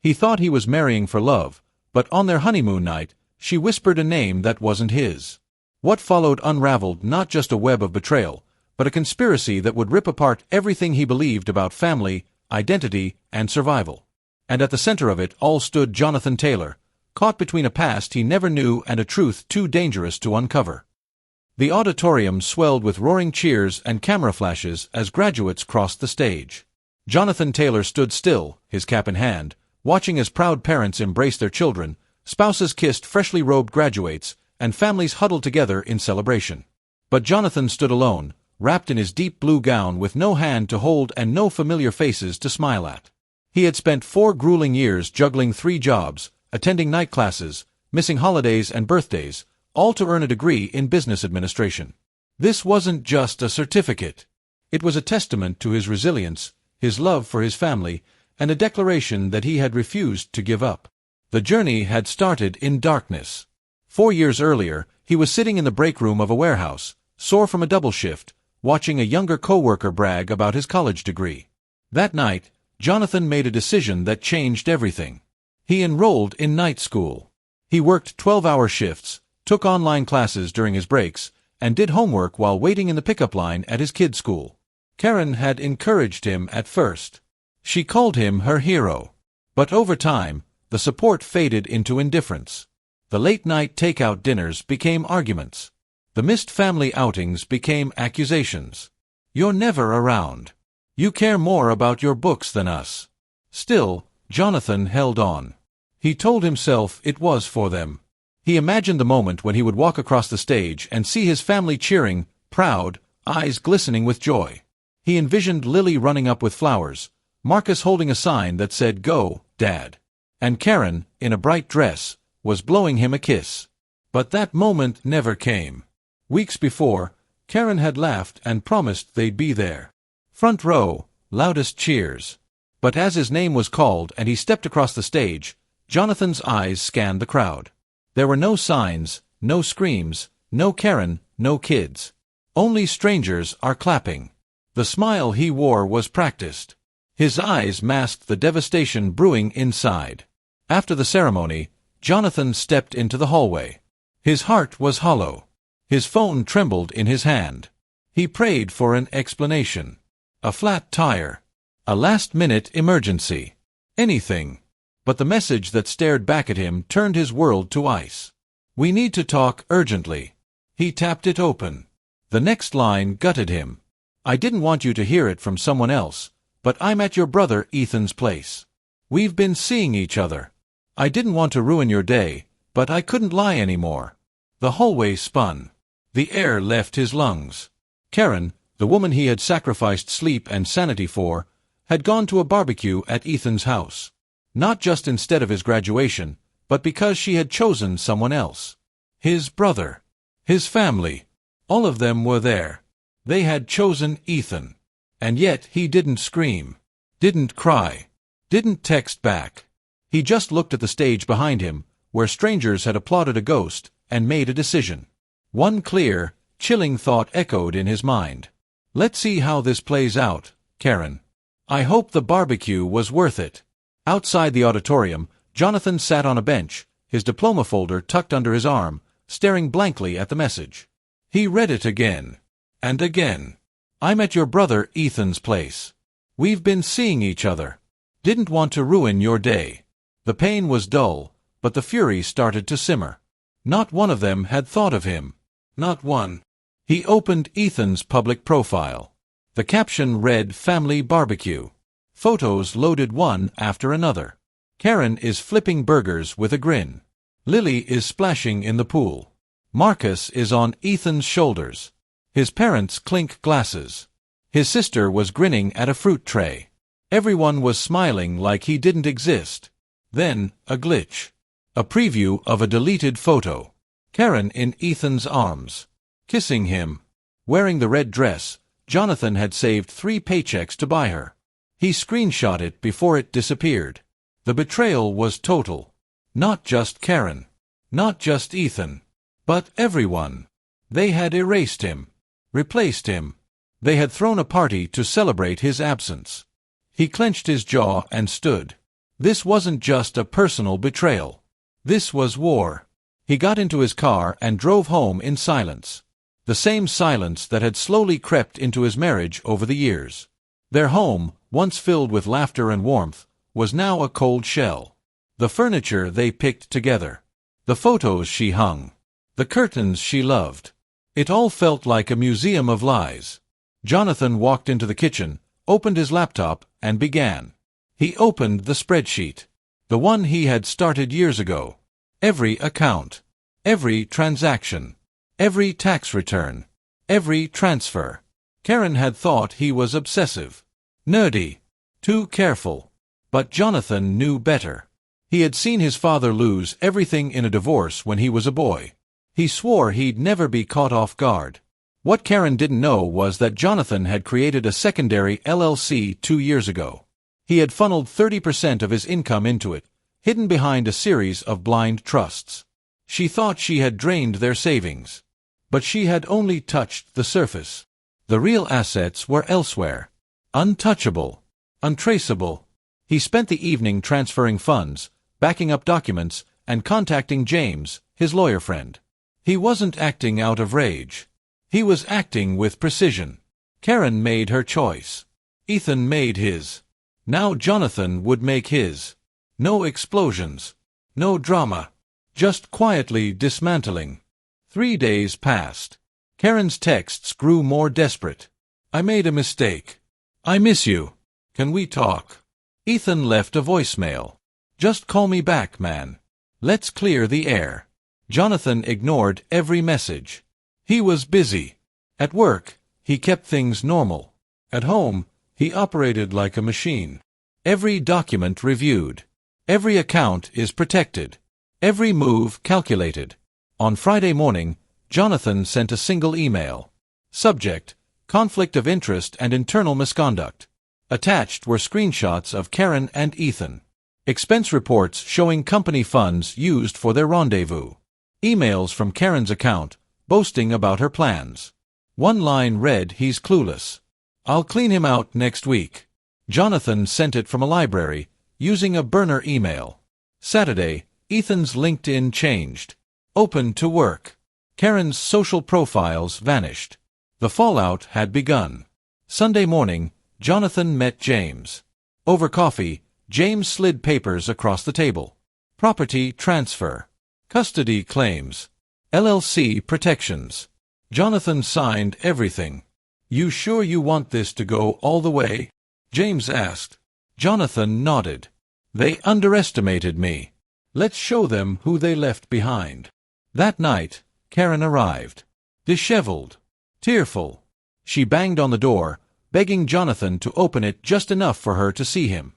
He thought he was marrying for love, but on their honeymoon night, she whispered a name that wasn't his. What followed unraveled not just a web of betrayal, but a conspiracy that would rip apart everything he believed about family, identity, and survival. And at the center of it all stood Jonathan Taylor, caught between a past he never knew and a truth too dangerous to uncover. The auditorium swelled with roaring cheers and camera flashes as graduates crossed the stage. Jonathan Taylor stood still, his cap in hand, watching as proud parents embraced their children, spouses kissed freshly robed graduates, and families huddled together in celebration. But Jonathan stood alone, wrapped in his deep blue gown with no hand to hold and no familiar faces to smile at. He had spent 4 grueling years juggling 3 jobs, attending night classes, missing holidays and birthdays, all to earn a degree in business administration. This wasn't just a certificate. It was a testament to his resilience, his love for his family, and a declaration that he had refused to give up. The journey had started in darkness. 4 years earlier, he was sitting in the break room of a warehouse, sore from a double shift, watching a younger co-worker brag about his college degree. That night, Jonathan made a decision that changed everything. He enrolled in night school. He worked 12-hour shifts, took online classes during his breaks, and did homework while waiting in the pickup line at his kid's school. Karen had encouraged him at first. She called him her hero. But over time, the support faded into indifference. The late-night takeout dinners became arguments. The missed family outings became accusations. You're never around. You care more about your books than us. Still, Jonathan held on. He told himself it was for them. He imagined the moment when he would walk across the stage and see his family cheering, proud, eyes glistening with joy. He envisioned Lily running up with flowers, Marcus holding a sign that said, "Go, Dad," and Karen, in a bright dress, was blowing him a kiss. But that moment never came. Weeks before, Karen had laughed and promised they'd be there. Front row, loudest cheers. But as his name was called and he stepped across the stage, Jonathan's eyes scanned the crowd. There were no signs, no screams, no Karen, no kids. Only strangers are clapping. The smile he wore was practiced. His eyes masked the devastation brewing inside. After the ceremony, Jonathan stepped into the hallway. His heart was hollow. His phone trembled in his hand. He prayed for an explanation. A flat tire. A last-minute emergency. Anything. But the message that stared back at him turned his world to ice. "We need to talk urgently." He tapped it open. The next line gutted him. "I didn't want you to hear it from someone else, but I'm at your brother Ethan's place. We've been seeing each other. I didn't want to ruin your day, but I couldn't lie anymore." The hallway spun. The air left his lungs. Karen, the woman he had sacrificed sleep and sanity for, had gone to a barbecue at Ethan's house. Not just instead of his graduation, but because she had chosen someone else. His brother. His family. All of them were there. They had chosen Ethan. And yet he didn't scream. Didn't cry. Didn't text back. He just looked at the stage behind him, where strangers had applauded a ghost, and made a decision. One clear, chilling thought echoed in his mind. "Let's see how this plays out, Karen. I hope the barbecue was worth it." Outside the auditorium, Jonathan sat on a bench, his diploma folder tucked under his arm, staring blankly at the message. He read it again. And again. "I'm at your brother Ethan's place. We've been seeing each other. Didn't want to ruin your day." The pain was dull, but the fury started to simmer. Not one of them had thought of him. Not one. He opened Ethan's public profile. The caption read "Family Barbecue." Photos loaded one after another. Karen is flipping burgers with a grin. Lily is splashing in the pool. Marcus is on Ethan's shoulders. His parents clink glasses. His sister was grinning at a fruit tray. Everyone was smiling like he didn't exist. Then, a glitch. A preview of a deleted photo. Karen in Ethan's arms. Kissing him. Wearing the red dress, Jonathan had saved 3 paychecks to buy her. He screenshot it before it disappeared. The betrayal was total. Not just Karen. Not just Ethan. But everyone. They had erased him. Replaced him. They had thrown a party to celebrate his absence. He clenched his jaw and stood. This wasn't just a personal betrayal. This was war. He got into his car and drove home in silence. The same silence that had slowly crept into his marriage over the years. Their home, once filled with laughter and warmth, was now a cold shell. The furniture they picked together. The photos she hung. The curtains she loved. It all felt like a museum of lies. Jonathan walked into the kitchen, opened his laptop, and began. He opened the spreadsheet. The one he had started years ago. Every account. Every transaction. Every tax return. Every transfer. Karen had thought he was obsessive. Nerdy. Too careful. But Jonathan knew better. He had seen his father lose everything in a divorce when he was a boy. He swore he'd never be caught off guard. What Karen didn't know was that Jonathan had created a secondary LLC 2 years ago. He had funneled 30% of his income into it, hidden behind a series of blind trusts. She thought she had drained their savings. But she had only touched the surface. The real assets were elsewhere. Untouchable. Untraceable. He spent the evening transferring funds, backing up documents, and contacting James, his lawyer friend. He wasn't acting out of rage. He was acting with precision. Karen made her choice. Ethan made his. Now Jonathan would make his. No explosions. No drama. Just quietly dismantling. 3 days passed. Karen's texts grew more desperate. I made a mistake. I miss you. Can we talk? Ethan left a voicemail. Just call me back, man. Let's clear the air. Jonathan ignored every message. He was busy. At work, he kept things normal. At home, he operated like a machine. Every document reviewed. Every account is protected. Every move calculated. On Friday morning, Jonathan sent a single email. Subject: conflict of interest and internal misconduct. Attached were screenshots of Karen and Ethan. Expense reports showing company funds used for their rendezvous. Emails from Karen's account, boasting about her plans. One line read, "He's clueless. I'll clean him out next week." Jonathan sent it from a library, using a burner email. Saturday, Ethan's LinkedIn changed. Open to work. Karen's social profiles vanished. The fallout had begun. Sunday morning, Jonathan met James. Over coffee, James slid papers across the table. Property transfer. Custody claims. LLC protections. Jonathan signed everything. "You sure you want this to go all the way?" James asked. Jonathan nodded. "They underestimated me. Let's show them who they left behind." That night, Karen arrived. Disheveled. Tearful. She banged on the door, begging Jonathan to open it just enough for her to see him.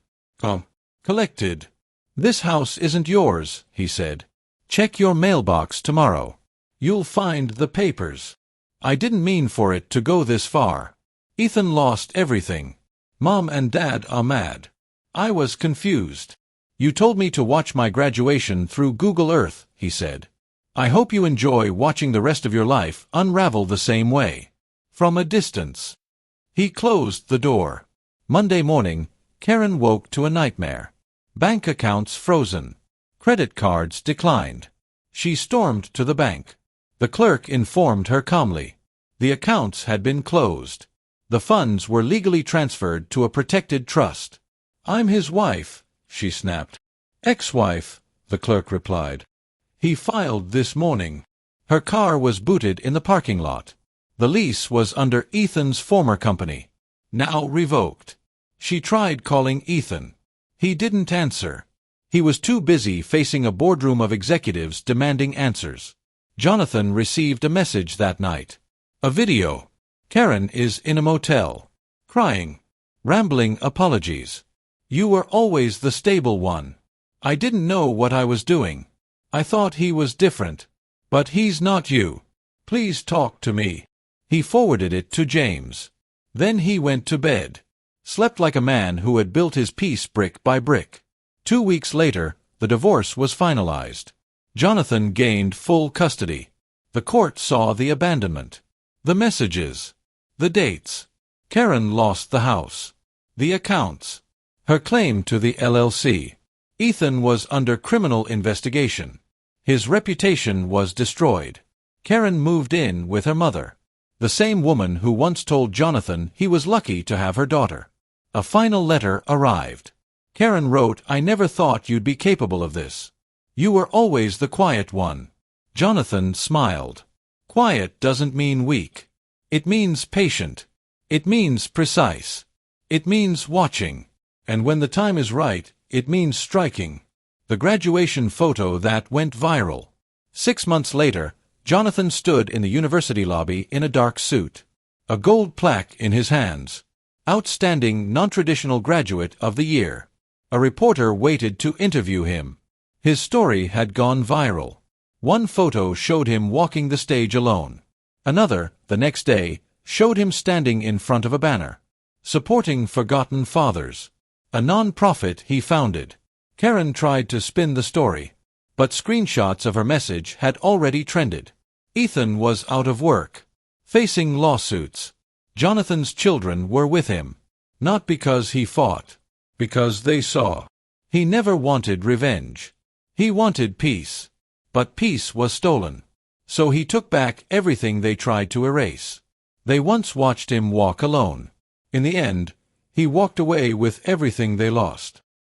Collected. "This house isn't yours," he said. "Check your mailbox tomorrow. You'll find the papers. I didn't mean for it to go this far. Ethan lost everything. Mom and Dad are mad. I was confused. You told me to watch my graduation through Google Earth," he said. "I hope you enjoy watching the rest of your life unravel the same way. From a distance." He closed the door. Monday morning, Karen woke to a nightmare. Bank accounts frozen. Credit cards declined. She stormed to the bank. The clerk informed her calmly. The accounts had been closed. The funds were legally transferred to a protected trust. "I'm his wife," she snapped. "Ex-wife," the clerk replied. "He filed this morning." Her car was booted in the parking lot. The lease was under Ethan's former company. Now revoked. She tried calling Ethan. He didn't answer. He was too busy facing a boardroom of executives demanding answers. Jonathan received a message that night. A video. Karen is in a motel. Crying. Rambling apologies. "You were always the stable one. I didn't know what I was doing. I thought he was different. But he's not you. Please talk to me." He forwarded it to James. Then he went to bed. Slept like a man who had built his peace brick by brick. 2 weeks later, the divorce was finalized. Jonathan gained full custody. The court saw the abandonment. The messages. The dates. Karen lost the house. The accounts. Her claim to the LLC. Ethan was under criminal investigation. His reputation was destroyed. Karen moved in with her mother, the same woman who once told Jonathan he was lucky to have her daughter. A final letter arrived. Karen wrote, "I never thought you'd be capable of this. You were always the quiet one." Jonathan smiled. Quiet doesn't mean weak. It means patient. It means precise. It means watching. And when the time is right, it means striking. The graduation photo that went viral. 6 months later, Jonathan stood in the university lobby in a dark suit, a gold plaque in his hands. Outstanding non-traditional graduate of the year. A reporter waited to interview him. His story had gone viral. One photo showed him walking the stage alone. Another, the next day, showed him standing in front of a banner, supporting forgotten fathers, a non-profit he founded. Karen tried to spin the story, but screenshots of her message had already trended. Ethan was out of work, facing lawsuits. Jonathan's children were with him, not because he fought, because they saw. He never wanted revenge. He wanted peace. But peace was stolen. So he took back everything they tried to erase. They once watched him walk alone. In the end, he walked away with everything they lost.